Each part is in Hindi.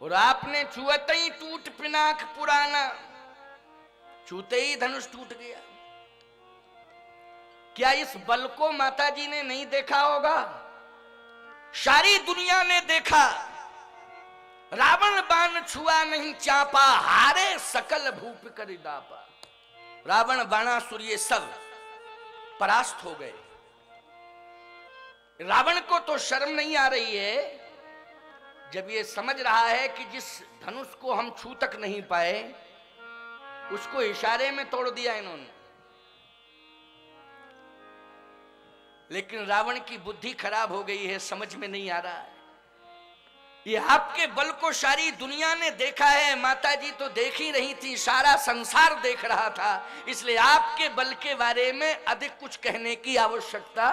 और आपने छुअते ही टूट पिनाक पुराना, छूते ही धनुष टूट गया। क्या इस बल को माता जी ने नहीं देखा होगा? सारी दुनिया ने देखा। रावण बाण छुआ नहीं चापा, हारे सकल भूप कर दापा। रावण बाणासुर ये सब परास्त हो गए। रावण को तो शर्म नहीं आ रही है जब ये समझ रहा है कि जिस धनुष को हम छू तक नहीं पाए उसको इशारे में तोड़ दिया इन्होंने। लेकिन रावण की बुद्धि खराब हो गई है, समझ में नहीं आ रहा है। ये आपके बल को सारी दुनिया ने देखा है, माता जी तो देख ही रही थी, सारा संसार देख रहा था। इसलिए आपके बल के बारे में अधिक कुछ कहने की आवश्यकता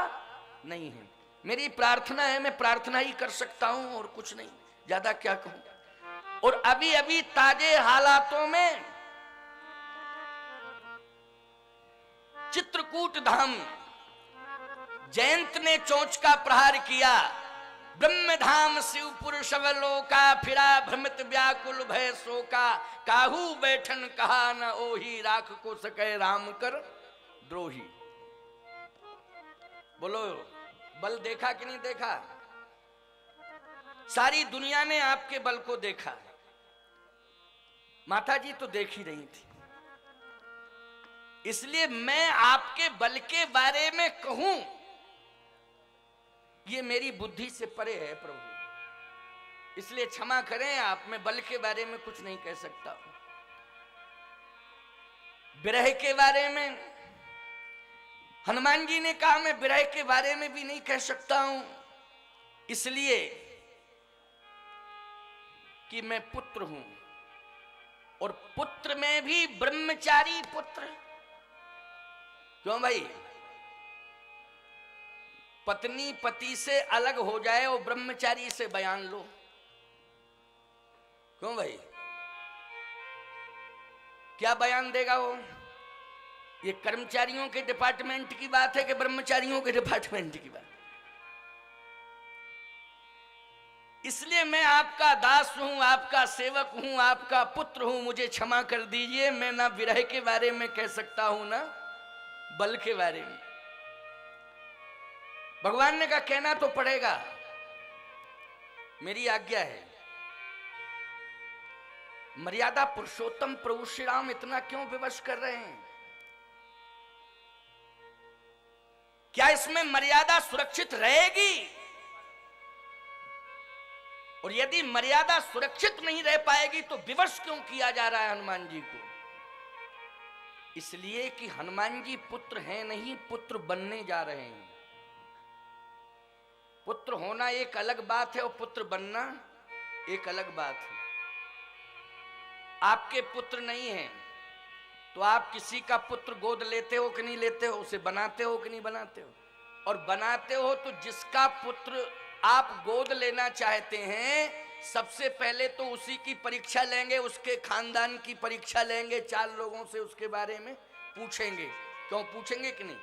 नहीं है। मेरी प्रार्थना है, मैं प्रार्थना ही कर सकता हूं और कुछ नहीं, ज्यादा क्या कहूं। और अभी अभी ताजे हालातों में चित्रकूट धाम जयंत ने चोंच का प्रहार किया। ब्रह्मधाम शिवपुर शवलोका, फिरा भ्रमित व्याकुल भय शोका। काहू बैठन कहा न ओही, राख को सके राम कर द्रोही। बोलो, बल देखा कि नहीं देखा? सारी दुनिया ने आपके बल को देखा, माता जी तो देख ही रही थी। इसलिए मैं आपके बल के बारे में कहूं ये मेरी बुद्धि से परे है प्रभु, इसलिए क्षमा करें आप। मैं बल के बारे में कुछ नहीं कह सकता। विरह के बारे में हनुमान जी ने कहा मैं विरह के बारे में भी नहीं कह सकता हूं, इसलिए कि मैं पुत्र हूं, और पुत्र में भी ब्रह्मचारी पुत्र। क्यों भाई? पत्नी पति से अलग हो जाए और ब्रह्मचारी से बयान लो। क्यों भाई? क्या बयान देगा वो? ये कर्मचारियों के डिपार्टमेंट की बात है कि ब्रह्मचारियों के डिपार्टमेंट की बात? इसलिए मैं आपका दास हूं, आपका सेवक हूं, आपका पुत्र हूं। मुझे क्षमा कर दीजिए, मैं ना विरह के बारे में कह सकता हूं ना बल के बारे में। भगवान ने कहा कहना तो पड़ेगा, मेरी आज्ञा है। मर्यादा पुरुषोत्तम प्रभु श्री राम इतना क्यों विवश कर रहे हैं? क्या इसमें मर्यादा सुरक्षित रहेगी? और यदि मर्यादा सुरक्षित नहीं रह पाएगी तो विवश क्यों किया जा रहा है हनुमान जी को? इसलिए कि हनुमान जी पुत्र हैं नहीं, पुत्र बनने जा रहे हैं। पुत्र होना एक अलग बात है और पुत्र बनना एक अलग बात है। आपके पुत्र नहीं हैं तो आप किसी का पुत्र गोद लेते हो कि नहीं लेते हो? उसे बनाते हो कि नहीं बनाते हो? और बनाते हो तो जिसका पुत्र आप गोद लेना चाहते हैं सबसे पहले तो उसी की परीक्षा लेंगे, उसके खानदान की परीक्षा लेंगे, 4 लोगों से उसके बारे में पूछेंगे। क्यों पूछेंगे कि नहीं?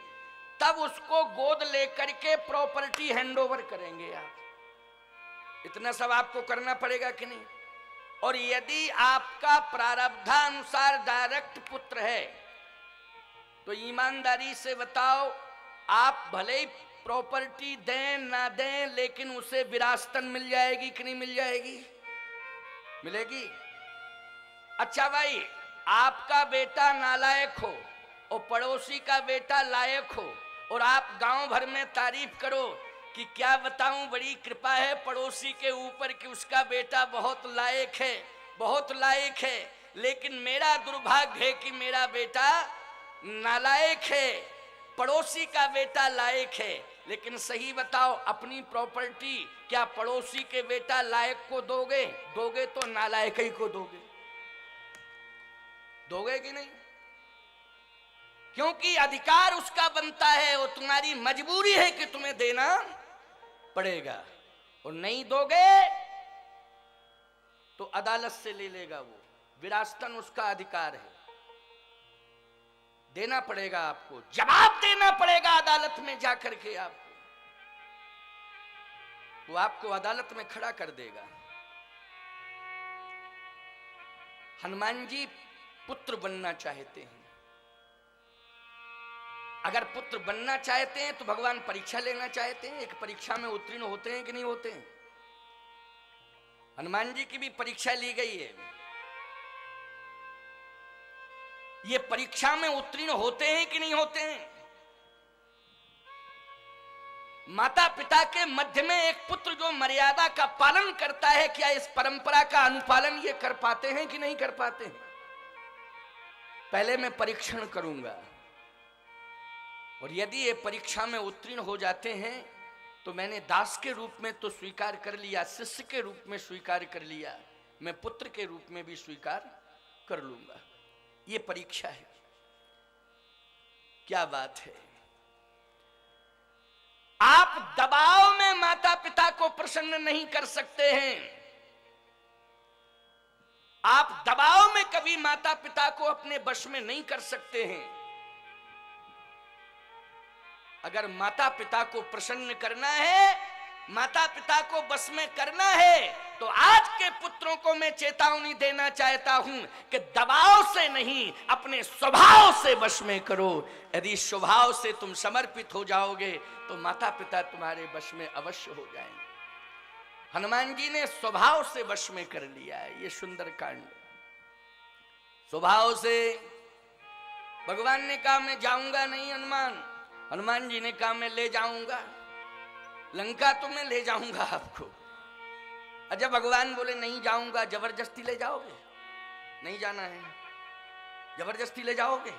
तब उसको गोद लेकर के प्रॉपर्टी हैंडओवर करेंगे आप। इतना सब आपको करना पड़ेगा कि नहीं? और यदि आपका प्रारब्धानुसार डायरेक्ट पुत्र है तो ईमानदारी से बताओ, आप भले ही प्रॉपर्टी दें ना दें लेकिन उसे विरासतन मिल जाएगी कि नहीं मिल जाएगी? मिलेगी। अच्छा भाई, आपका बेटा नालायक हो और पड़ोसी का बेटा लायक हो और आप गांव भर में तारीफ करो कि क्या बताऊं बड़ी कृपा है पड़ोसी के ऊपर कि उसका बेटा बहुत लायक है, बहुत लायक है, लेकिन मेरा दुर्भाग्य है कि मेरा बेटा नालायक है, पड़ोसी का बेटा लायक है। लेकिन सही बताओ, अपनी प्रॉपर्टी क्या पड़ोसी के बेटा लायक को दोगे? दोगे तो नालायक ही को दोगे, दोगे कि नहीं? क्योंकि अधिकार उसका बनता है और तुम्हारी मजबूरी है कि तुम्हें देना पड़ेगा। और नहीं दोगे तो अदालत से ले लेगा वो, विरासतन उसका अधिकार है, देना पड़ेगा आपको, जवाब देना पड़ेगा अदालत में जाकर के आपको। वो आपको अदालत में खड़ा कर देगा। हनुमान जी पुत्र बनना चाहते हैं। अगर पुत्र बनना चाहते हैं तो भगवान परीक्षा लेना चाहते हैं। एक परीक्षा में उत्तीर्ण होते हैं कि नहीं होते हैं? हनुमान जी की भी परीक्षा ली गई है। ये परीक्षा में उत्तीर्ण होते हैं कि नहीं होते हैं? माता पिता के मध्य में एक पुत्र जो मर्यादा का पालन करता है, क्या इस परंपरा का अनुपालन ये कर पाते हैं कि नहीं कर पाते हैं? पहले मैं परीक्षण करूंगा, और यदि ये परीक्षा में उत्तीर्ण हो जाते हैं तो मैंने दास के रूप में तो स्वीकार कर लिया, शिष्य के रूप में स्वीकार कर लिया, मैं पुत्र के रूप में भी स्वीकार कर लूंगा। ये परीक्षा है। क्या बात है। आप दबाव में माता पिता को प्रसन्न नहीं कर सकते हैं। आप दबाव में कभी माता पिता को अपने वश में नहीं कर सकते हैं। अगर माता पिता को प्रसन्न करना है, माता पिता को बस में करना है, तो आज के पुत्रों को मैं चेतावनी देना चाहता हूं कि दबाव से नहीं, अपने स्वभाव से बस में करो। यदि स्वभाव से तुम समर्पित हो जाओगे तो माता पिता तुम्हारे बस में अवश्य हो जाएंगे। हनुमान जी ने स्वभाव से वश में कर लिया है। ये सुंदर कांड। स्वभाव से भगवान ने कहा मैं जाऊंगा नहीं हनुमान। हनुमान जी ने कहा मैं ले जाऊंगा, लंका तो मैं ले जाऊंगा आपको। जब भगवान बोले नहीं जाऊंगा, जबरदस्ती ले जाओगे? नहीं जाना है, जबरदस्ती ले जाओगे?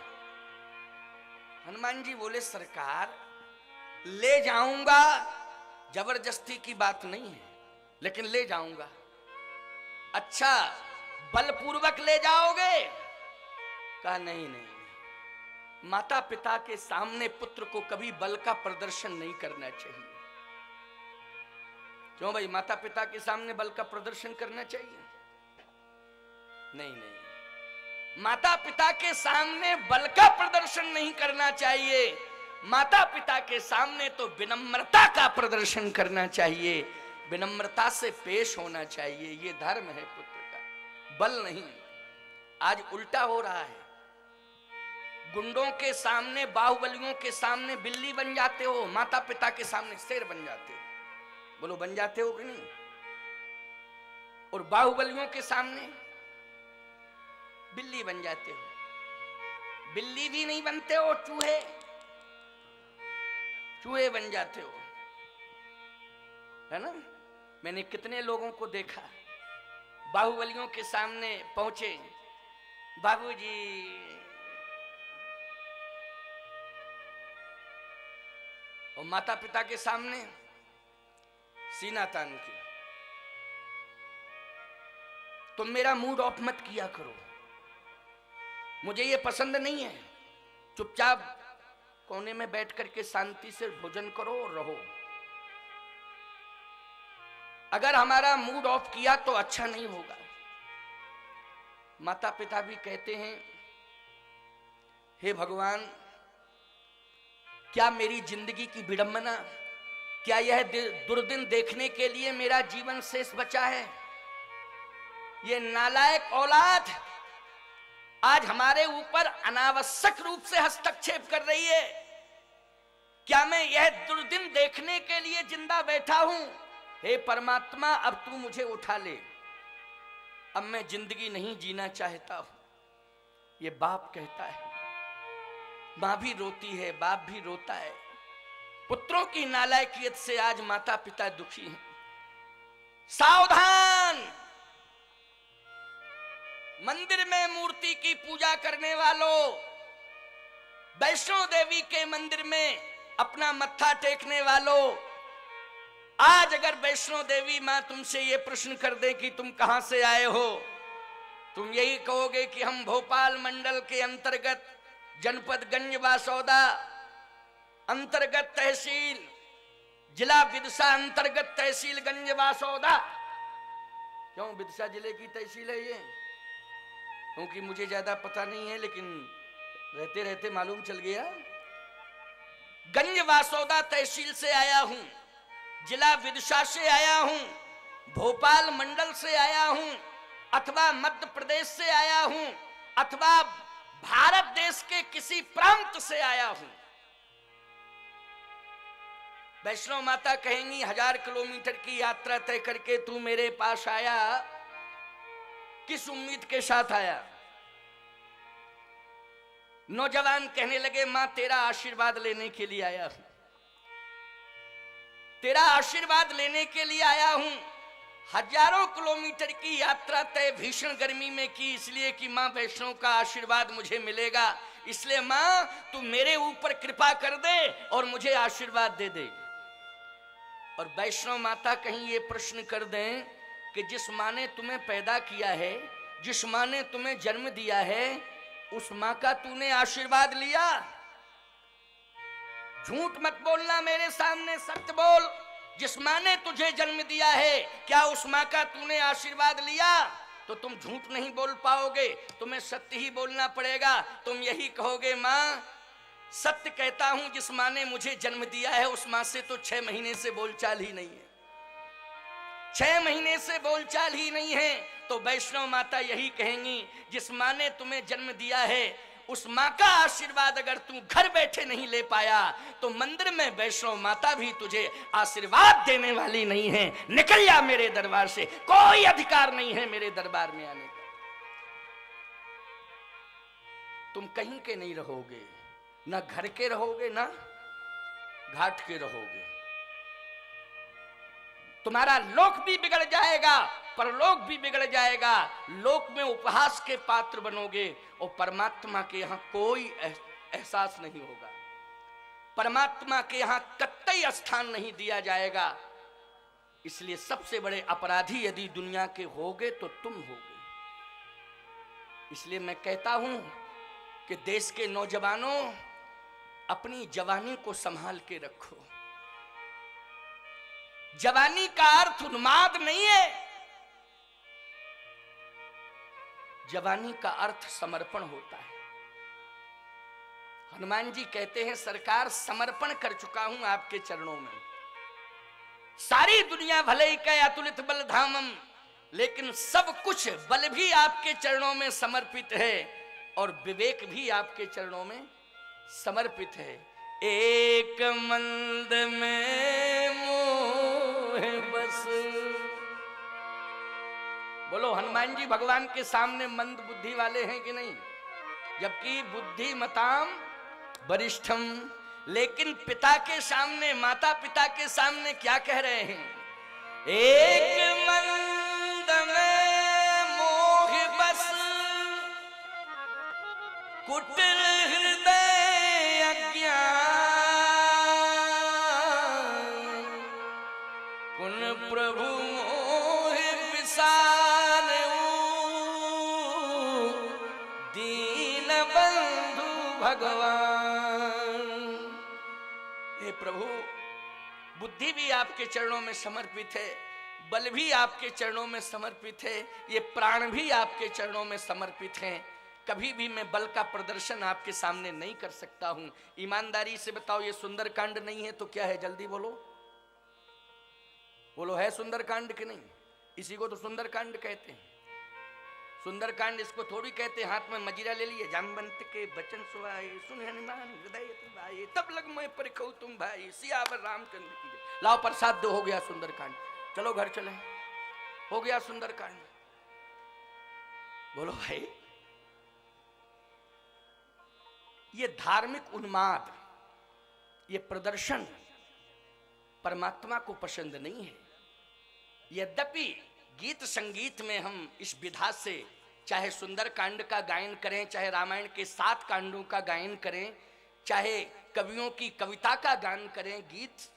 हनुमान जी बोले सरकार ले जाऊंगा, जबरदस्ती की बात नहीं है, लेकिन ले जाऊंगा। अच्छा बलपूर्वक ले जाओगे? कहा नहीं नहीं, माता पिता के सामने पुत्र को कभी बल का प्रदर्शन नहीं करना चाहिए। क्यों भाई, माता पिता के सामने बल का प्रदर्शन करना चाहिए? नहीं नहीं, माता पिता के सामने बल का प्रदर्शन नहीं करना चाहिए। माता पिता के सामने तो विनम्रता का प्रदर्शन करना चाहिए, विनम्रता से पेश होना चाहिए। ये धर्म है पुत्र का, बल नहीं। आज उल्टा हो रहा है। गुंडों के सामने, बाहुबलियों के सामने बिल्ली बन जाते हो, माता पिता के सामने शेर बन जाते हो। बोलो बन जाते हो कि नहीं? और बाहुबलियों के सामने बिल्ली बन जाते हो। बिल्ली भी नहीं बनते हो, चूहे चूहे बन जाते हो, है ना? मैंने कितने लोगों को देखा बाहुबलियों के सामने पहुंचे, बाबूजी और माता पिता के सामने सीना तान के। तुम मेरा मूड ऑफ मत किया करो, मुझे ये पसंद नहीं है। चुपचाप कोने में बैठ करके शांति से भोजन करो और रहो। अगर हमारा मूड ऑफ किया तो अच्छा नहीं होगा। माता पिता भी कहते हैं हे भगवान, क्या मेरी जिंदगी की विडंबना, क्या यह दुर्दिन देखने के लिए मेरा जीवन शेष बचा है? ये नालायक औलाद आज हमारे ऊपर अनावश्यक रूप से हस्तक्षेप कर रही है। क्या मैं यह दुर्दिन देखने के लिए जिंदा बैठा हूं? हे परमात्मा, अब तू मुझे उठा ले। अब मैं जिंदगी नहीं जीना चाहता हूं। ये बाप कहता है। मां भी रोती है, बाप भी रोता है। पुत्रों की नालायकियत से आज माता पिता दुखी हैं। सावधान! मंदिर में मूर्ति की पूजा करने वालों, वैष्णो देवी के मंदिर में अपना मत्था टेकने वालों, आज अगर वैष्णो देवी मां तुमसे ये प्रश्न कर दे कि तुम कहां से आए हो, तुम यही कहोगे कि हम भोपाल मंडल के अंतर्गत जनपद गंज बासौदा अंतर्गत तहसील, जिला विदिशा अंतर्गत तहसील गंज बासौदा। क्यों विदिशा जिले की तहसील है ये? क्योंकि मुझे ज्यादा पता नहीं है, लेकिन रहते रहते मालूम चल गया। गंज बासौदा तहसील से आया हूं, जिला विदिशा से आया हूं, भोपाल मंडल से आया हूं, अथवा मध्य प्रदेश से आया हूं, अथवा भारत देश के किसी प्रांत से आया हूं, वैष्णो माता कहेंगी 1000 किलोमीटर की यात्रा तय करके तू मेरे पास आया, किस उम्मीद के साथ आया? नौजवान कहने लगे मां तेरा आशीर्वाद लेने के लिए आया हूं, तेरा आशीर्वाद लेने के लिए आया हूं। हजारों किलोमीटर की यात्रा तय भीषण गर्मी में की, इसलिए कि मां वैष्णो का आशीर्वाद मुझे मिलेगा, इसलिए मां तू मेरे ऊपर कृपा कर दे और मुझे आशीर्वाद दे दे। और वैष्णो माता कहीं ये प्रश्न कर दें कि जिस मां ने तुम्हें पैदा किया है, जिस मां ने तुम्हें जन्म दिया है, उस मां का तूने आशीर्वाद लिया? झूठ मत बोलना मेरे सामने, सत्य बोल। जिस मां ने तुझे जन्म दिया है, क्या उस मां का तूने आशीर्वाद लिया? तो तुम झूठ नहीं बोल पाओगे, तुम्हें सत्य ही बोलना पड़ेगा। तुम यही कहोगे मां सत्य कहता हूं, जिस मां ने मुझे जन्म दिया है उस मां से तो 6 महीने से बोलचाल ही नहीं है, 6 महीने से बोलचाल ही नहीं है। तो वैष्णव माता यही कहेंगी जिस मां ने तुम्हें जन्म दिया है उस मां का आशीर्वाद अगर तू घर बैठे नहीं ले पाया तो मंदिर में वैष्णव माता भी तुझे आशीर्वाद देने वाली नहीं है। निकल जा मेरे दरबार से, कोई अधिकार नहीं है मेरे दरबार में आने का। तुम कहीं के नहीं रहोगे, ना घर के रहोगे ना घाट के रहोगे। तुम्हारा लोक भी बिगड़ जाएगा, परलोक भी बिगड़ जाएगा। लोक में उपहास के पात्र बनोगे और परमात्मा के यहां कोई एहसास नहीं होगा, परमात्मा के यहां कतई स्थान नहीं दिया जाएगा। इसलिए सबसे बड़े अपराधी यदि दुनिया के होगे तो तुम होगे। इसलिए मैं कहता हूं कि देश के नौजवानों अपनी जवानी को संभाल के रखो। जवानी का अर्थ उन्माद नहीं है, जवानी का अर्थ समर्पण होता है। हनुमान जी कहते हैं सरकार समर्पण कर चुका हूं आपके चरणों में। सारी दुनिया भले ही कहे अतुलित बल धामम, लेकिन सब कुछ बल भी आपके चरणों में समर्पित है और विवेक भी आपके चरणों में समर्पित है। एक मंद में मोह बस। बोलो हनुमान जी भगवान के सामने मंद बुद्धि वाले हैं कि नहीं? जबकि बुद्धिमताम वरिष्ठम, लेकिन पिता के सामने, माता पिता के सामने क्या कह रहे हैं? एक मंद में मोह बस, कुटिल हृदय अज्ञान, कुन प्रभु मोह विसार, दीन बंधु भगवान। हे प्रभु, बुद्धि भी आपके चरणों में समर्पित है, बल भी आपके चरणों में समर्पित है, ये प्राण भी आपके चरणों में समर्पित हैं। कभी भी मैं बल का प्रदर्शन आपके सामने नहीं कर सकता हूं। ईमानदारी से बताओ ये सुंदरकांड नहीं है तो क्या है? जल्दी बोलो, बोलो है सुंदरकांड कि नहीं? इसी को तो सुंदरकांड कहते हैं। सुंदरकांड इसको थोड़ी कहते हैं हाथ में मजीरा ले लिए, जामवंत के बचन सुहाए, सुन हनुमान हृदय तुम्हारे, तब लग मैं परखऊ तुम भाई, सियावर रामचंद्र की जय। लाओ प्रसाद दो, हो गया सुंदरकांड, चलो घर चले, हो गया सुंदरकांड। बोलो भाई, ये धार्मिक उन्माद, ये प्रदर्शन परमात्मा को पसंद नहीं है। यद्यपि गीत संगीत में हम इस विधा से चाहे सुंदरकांड का गायन करें, चाहे रामायण के 7 कांडों का गायन करें, चाहे कवियों की कविता का गायन करें, गीत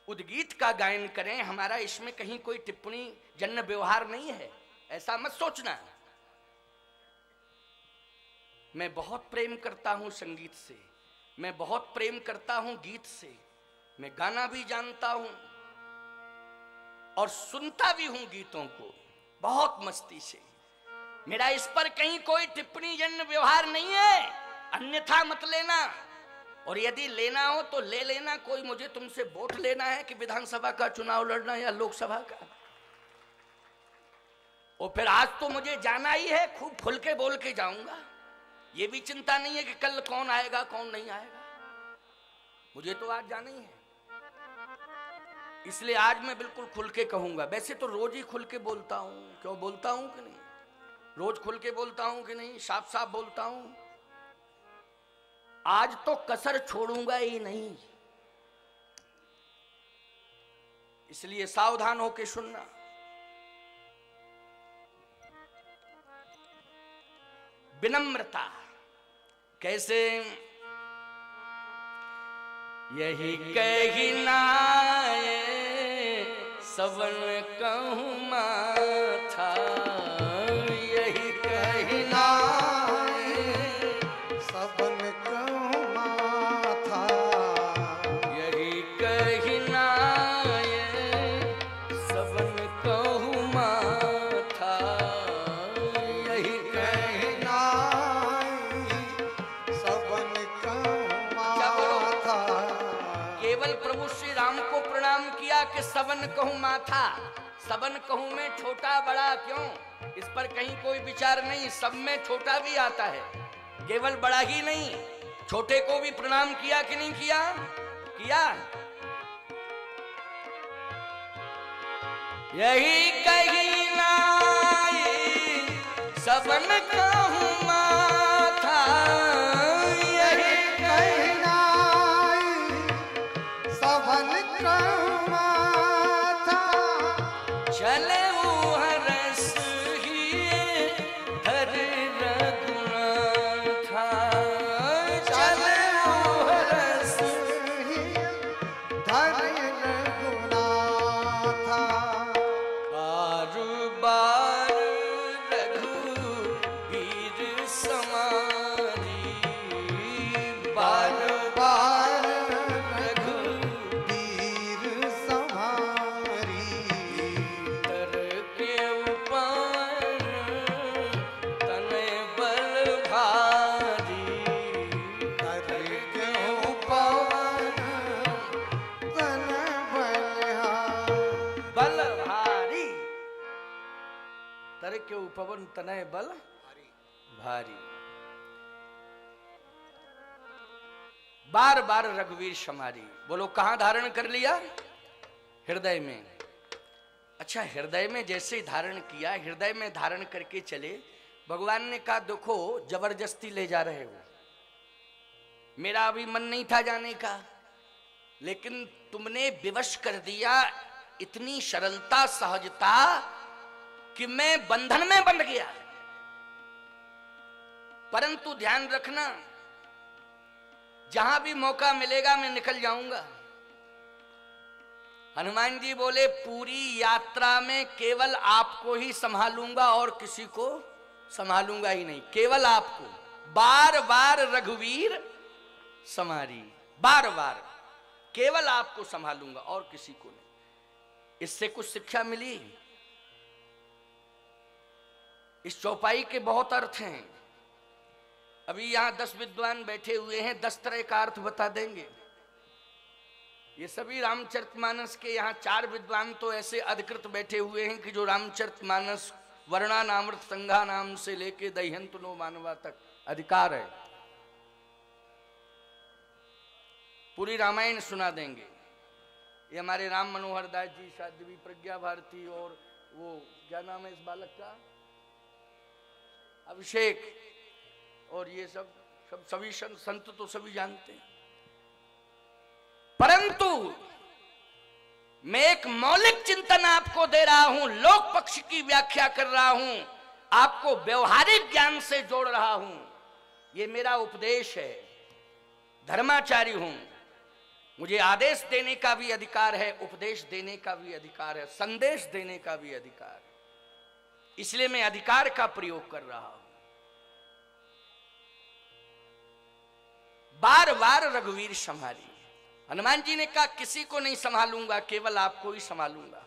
उद्गीत का गायन करें, हमारा इसमें कहीं कोई टिप्पणी जन्य व्यवहार नहीं है, ऐसा मत सोचना। मैं बहुत प्रेम करता हूं संगीत से, मैं बहुत प्रेम करता हूं गीत से, मैं गाना भी जानता हूं और सुनता भी हूं गीतों को बहुत मस्ती से। मेरा इस पर कहीं कोई टिप्पणी जन्य व्यवहार नहीं है, अन्यथा मत लेना। और यदि लेना हो तो ले लेना, कोई मुझे तुमसे वोट लेना है कि विधानसभा का चुनाव लड़ना या लोकसभा का? और फिर आज तो मुझे जाना ही है, खूब खुल के बोल के जाऊंगा। ये भी चिंता नहीं है कि कल कौन आएगा कौन नहीं आएगा, मुझे तो आज जाना ही है। इसलिए आज मैं बिल्कुल खुल के कहूंगा। वैसे तो रोज ही खुल के बोलता हूं, क्यों बोलता हूं कि नहीं, रोज खुल के बोलता हूं कि नहीं, साफ साफ बोलता हूं। आज तो कसर छोड़ूंगा ही नहीं, इसलिए सावधान होके सुनना। विनम्रता कैसे, यही कहना सबन कहूँ माथा, यही कहना सबन कहूँ माथा, यही कहना सबन कहूँ माथा, यही कहना सबन कहूँ माथा। केवल प्रभु श्री राम को प्रणाम किया कि सबन कहूँ माथा। सबन कहूँ में छोटा बड़ा क्यों, इस पर कहीं कोई विचार नहीं। सब में छोटा भी आता है, केवल बड़ा ही नहीं। छोटे को भी प्रणाम किया कि नहीं किया, किया। यही कहना सबन कहूँ माथा, यही कहना सबन कहूँ माथा। चले हरस ही धर रघुनाथा, चले हरस ही धर रघुनाथा। बार बार रघुवीर समारी, बार बार रघुवीर रघुवीर समारी। तर के उपवन तनय बल भारी, तर क्यों पवन तन बलहारी। बल भारी। तर के उपवन तनय बल भारी। बार बार रघुवीर समारी। बोलो कहां धारण कर लिया, हृदय में। अच्छा, हृदय में जैसे धारण किया, हृदय में धारण करके चले। भगवान ने कहा देखो जबरदस्ती ले जा रहे हो, मेरा अभी मन नहीं था जाने का, लेकिन तुमने विवश कर दिया इतनी सरलता सहजता कि मैं बंधन में बंध गया। परंतु ध्यान रखना, जहां भी मौका मिलेगा मैं निकल जाऊंगा। हनुमान जी बोले पूरी यात्रा में केवल आपको ही संभालूंगा और किसी को संभालूंगा ही नहीं, केवल आपको। बार बार रघुवीर समारी, बार बार केवल आपको संभालूंगा और किसी को नहीं। इससे कुछ शिक्षा मिली। इस चौपाई के बहुत अर्थ हैं। अभी यहां 10 विद्वान बैठे हुए हैं, 10 तरह का अर्थ बता देंगे। ये सभी रामचरितमानस के यहाँ 4 विद्वान तो ऐसे अधिकृत बैठे हुए हैं कि जो रामचरितमानस वर्णानामृत संघा नाम से लेके दह्यंत नो मानवा तक अधिकार है। पूरी रामायण सुना देंगे। ये हमारे राम मनोहर दास जी, साध्वी प्रज्ञा भारती, और वो क्या नाम है इस बालक का, अभिषेक, और ये सब सभी संत तो सभी जानते हैं। परंतु मैं एक मौलिक चिंतन आपको दे रहा हूं, लोक पक्ष की व्याख्या कर रहा हूं, आपको व्यवहारिक ज्ञान से जोड़ रहा हूं। ये मेरा उपदेश है, धर्माचार्य हूं, मुझे आदेश देने का भी अधिकार है, उपदेश देने का भी अधिकार है, संदेश देने का भी अधिकार है। इसलिए मैं अधिकार का प्रयोग कर रहा हूं। बार बार रघुवीर संभाली। हनुमान जी ने कहा किसी को नहीं संभालूंगा, केवल आपको ही संभालूंगा।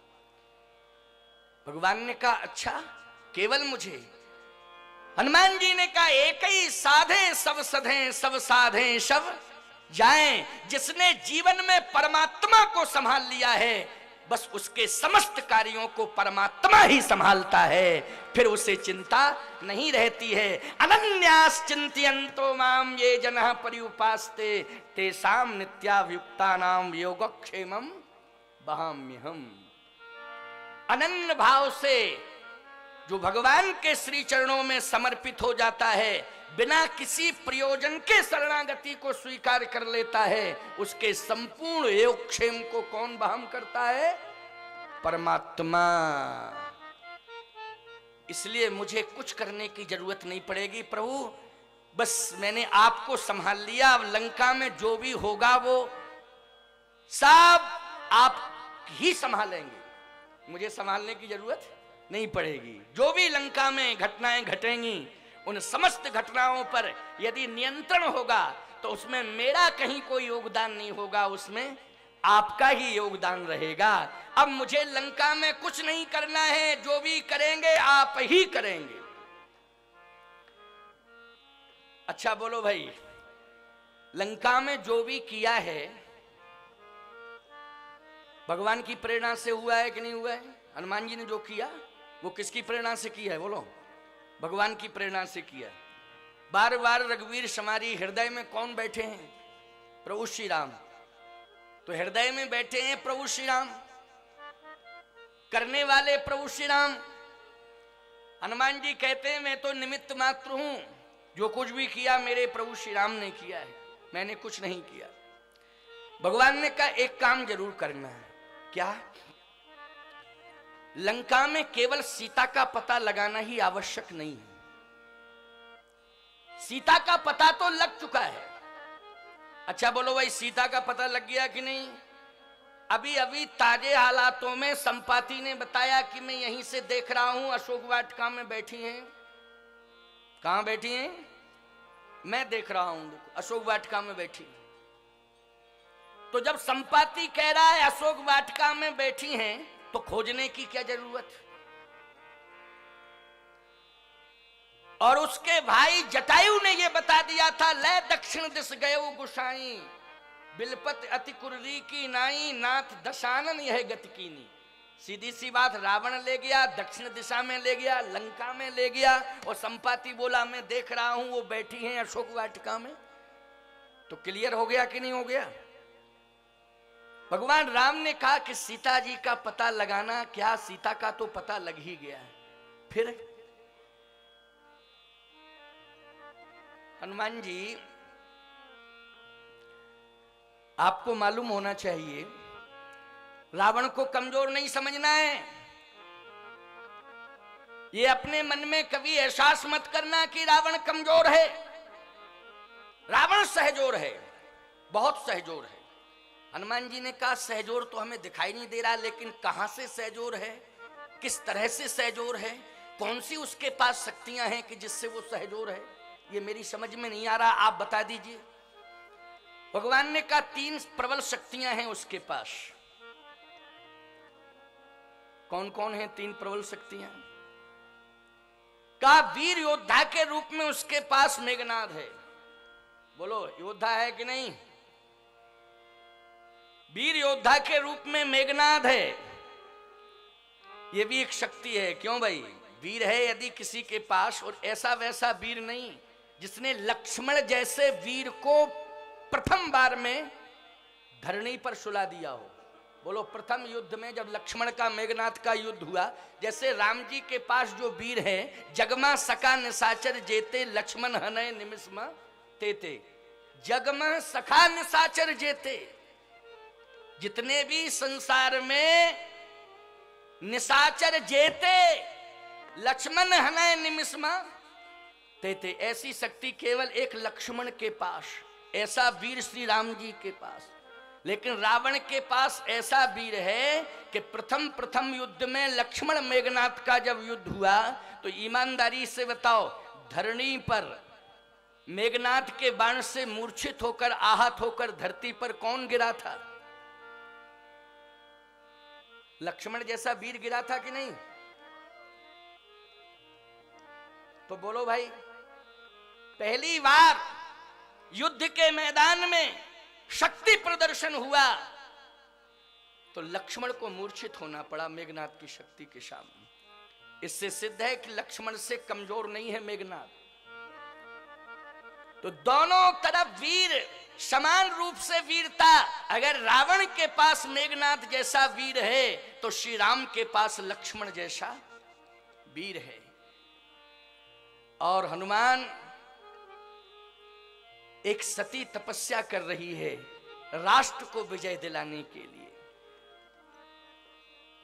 भगवान ने कहा अच्छा, केवल मुझे? हनुमान जी ने कहा एक ही साधे सब सधे, सब साधे सब जाएं। जिसने जीवन में परमात्मा को संभाल लिया है, बस उसके समस्त कार्यों को परमात्मा ही संभालता है, फिर उसे चिंता नहीं रहती है। अनन्यास चिंतयन्तो माम ये जनः पर्युपास्ते तेषां नित्याभियुक्तानां योगक्षेमं वहाम्यहम्। अनन्य भाव से जो भगवान के श्री चरणों में समर्पित हो जाता है, बिना किसी प्रयोजन के शरणागति को स्वीकार कर लेता है, उसके संपूर्ण योगक्षेम को कौन वहन करता है? परमात्मा। इसलिए मुझे कुछ करने की जरूरत नहीं पड़ेगी प्रभु, बस मैंने आपको संभाल लिया। अब लंका में जो भी होगा वो सब आप ही संभालेंगे, मुझे संभालने की जरूरत नहीं पड़ेगी। जो भी लंका में घटनाएं घटेंगी, उन समस्त घटनाओं पर यदि नियंत्रण होगा तो उसमें मेरा कहीं कोई योगदान नहीं होगा, उसमें आपका ही योगदान रहेगा। अब मुझे लंका में कुछ नहीं करना है, जो भी करेंगे आप ही करेंगे। अच्छा बोलो भाई, लंका में जो भी किया है भगवान की प्रेरणा से हुआ है कि नहीं हुआ है? हनुमान जी ने जो किया वो किसकी प्रेरणा से किया है? बोलो, भगवान की प्रेरणा से किया है। बार बार रघुवीर हमारी हृदय में कौन बैठे हैं? प्रभु श्री राम। तो हृदय में बैठे हैं प्रभु श्री राम, करने वाले प्रभु श्री राम। हनुमान जी कहते हैं मैं तो निमित्त मात्र हूं, जो कुछ भी किया मेरे प्रभु श्री राम ने किया है, मैंने कुछ नहीं किया। भगवान ने कहा एक काम जरूर करना है। क्या? लंका में केवल सीता का पता लगाना ही आवश्यक नहीं है, सीता का पता तो लग चुका है। अच्छा बोलो भाई, सीता का पता लग गया कि नहीं? अभी अभी ताजे हालातों में संपाति ने बताया कि मैं यहीं से देख रहा हूं, अशोक वाटिका में बैठी हैं। कहां बैठी हैं? मैं देख रहा हूं, अशोक वाटिका में बैठी। तो जब संपाति कह रहा है अशोक वाटिका में बैठी हैं, तो खोजने की क्या जरूरत? और उसके भाई जटायु ने यह बता दिया था, ले दक्षिण दिश गयो गुसाई, बिलपत अति कुर्री की नाई, नाथ दशानन यह गति कीनी। सीधी सी बात, रावण ले गया, दक्षिण दिशा में ले गया, लंका में ले गया, और संपाति बोला मैं देख रहा हूं वो बैठी हैं अशोक वाटिका में। तो क्लियर हो गया कि नहीं हो गया? भगवान राम ने कहा कि सीता जी का पता लगाना क्या, सीता का तो पता लग ही गया है। फिर हनुमान जी, आपको मालूम होना चाहिए रावण को कमजोर नहीं समझना है। ये अपने मन में कभी एहसास मत करना कि रावण कमजोर है। रावण सहजोर है, बहुत सहजोर है। हनुमान जी ने कहा सहजोर तो हमें दिखाई नहीं दे रहा, लेकिन कहां से सहजोर है, किस तरह से सहजोर है, कौन सी उसके पास शक्तियां हैं कि जिससे वो सहजोर है, ये मेरी समझ में नहीं आ रहा, आप बता दीजिए। भगवान ने कहा 3 प्रबल शक्तियां हैं उसके पास। कौन कौन है 3 प्रबल शक्तियां? कहा वीर योद्धा के रूप में उसके पास मेघनाद है। बोलो, योद्धा है कि नहीं? वीर योद्धा के रूप में मेघनाद है, यह भी एक शक्ति है। क्यों भाई? वीर है यदि किसी के पास, और ऐसा वैसा वीर नहीं जिसने लक्ष्मण जैसे वीर को प्रथम बार में धरणी पर सुला दिया हो। बोलो, प्रथम युद्ध में जब लक्ष्मण का मेघनाद का युद्ध हुआ, जैसे राम जी के पास जो वीर है, जगमा सखा निशाचर जेते, लक्ष्मण हनय निमिषमा तेते। जगमा सखा निशाचर जेते, जितने भी संसार में निशाचर जेते, लक्ष्मण हनय निमिषमा तेते, ऐसी शक्ति केवल एक लक्ष्मण के पास, ऐसा वीर श्री राम जी के पास। लेकिन रावण के पास ऐसा वीर है कि प्रथम युद्ध में लक्ष्मण मेघनाद का जब युद्ध हुआ, तो ईमानदारी से बताओ, धरणी पर मेघनाद के बाण से मूर्छित होकर, आहत होकर धरती पर कौन गिरा था? लक्ष्मण जैसा वीर गिरा था कि नहीं? तो बोलो भाई, पहली बार युद्ध के मैदान में शक्ति प्रदर्शन हुआ तो लक्ष्मण को मूर्छित होना पड़ा मेघनाथ की शक्ति के सामने। इससे सिद्ध है कि लक्ष्मण से कमजोर नहीं है मेघनाथ। तो दोनों तरफ वीर, समान रूप से वीरता। अगर रावण के पास मेघनाथ जैसा वीर है तो श्री राम के पास लक्ष्मण जैसा वीर है। और हनुमान एक सती तपस्या कर रही है राष्ट्र को विजय दिलाने के लिए।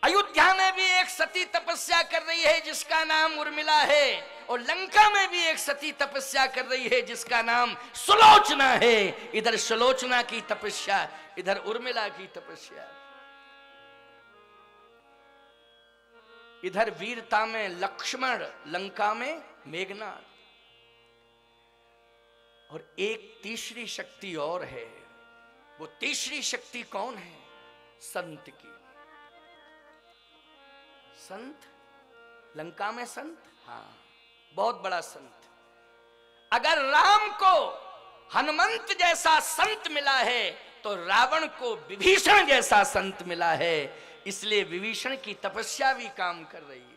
अयोध्या में भी एक सती तपस्या कर रही है जिसका नाम उर्मिला है, और लंका में भी एक सती तपस्या कर रही है जिसका नाम सुलोचना है। इधर सुलोचना की तपस्या, इधर उर्मिला की तपस्या। इधर वीरता में लक्ष्मण, लंका में मेघनाथ। और एक तीसरी शक्ति और है। वो तीसरी शक्ति कौन है? संत की। संत, लंका में संत, हाँ, बहुत बड़ा संत। अगर राम को हनुमंत जैसा संत मिला है तो रावण को विभीषण जैसा संत मिला है। इसलिए विभीषण की तपस्या भी काम कर रही है।